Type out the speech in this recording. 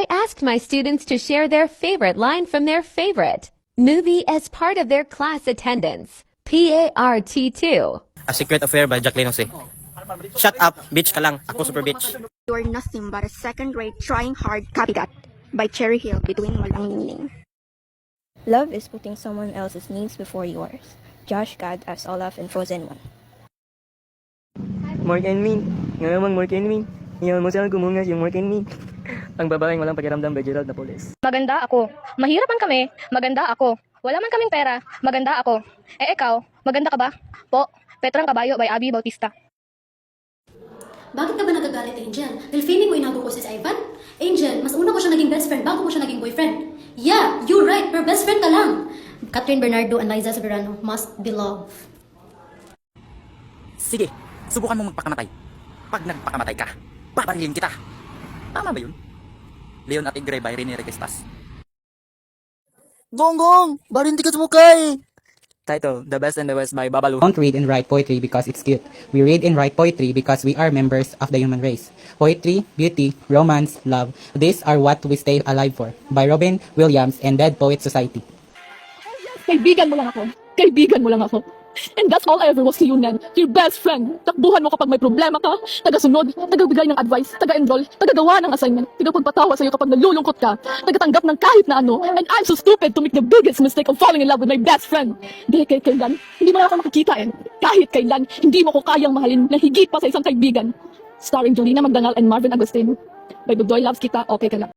I asked my students to share their favorite line from their favorite movie as part of their class attendance. PART2. A Secret Affair by Jacqueline Jose. Shut up, bitch ka lang. Ako super bitch. You're nothing but a second-rate trying hard copycat by Cherry Hill between walang meaning. Love is putting someone else's needs before yours. Josh Gad as Olaf in Frozen 1. Mark and Min. Nga namang Mark and Min. Iyan mo siyang kumungas yung Mark and Min. Ang babaeng walang pakiramdam by Gerald Napoles. Maganda ako. Mahirap man kami, maganda ako. Wala man kaming pera, maganda ako. Eh ikaw, maganda ka ba? Po, Petrang Kabayo by Abby Bautista. Bakit ka ba nagagalit, Angel? Dahil feeling mo inago ko si Ivan? Angel, mas una ko siya naging best friend bago ko siya naging boyfriend. Yeah, you're right, pero best friend ka lang. Catherine Bernardo and Liza Soberano must be loved. Sige, subukan mo magpakamatay. Pag nagpakamatay ka, babarilin kita. Tama ba yun? Leon at Igre by Rene Requestas. Gonggong! Baru hindi ka sumukay! Title, The Best and the West by Babalu. Don't read and write poetry because it's cute. We read and write poetry because we are members of the human race. Poetry, beauty, romance, love, these are what we stay alive for. By Robin Williams and Dead Poets Society. Kaibigan mo lang ako. Kaibigan mo lang ako. And that's all I ever was to you, Nan. Your best friend. Takbuhan mo kapag may problema ka. Tagasunod, tagabigay ng advice, taga-enroll, tagagawa ng assignment, tagapagpatawa sa'yo kapag nalulungkot ka, tagatanggap ng kahit na ano. And I'm so stupid to make the biggest mistake of falling in love with my best friend. Dahil kailan, hindi mo na ako makikita eh. Kahit kailan, hindi mo ko kayang mahalin na higit pa sa isang kaibigan. Starring Jolina Magdangal and Marvin Agustin. By Budoy Loves Kita, okay ka lang.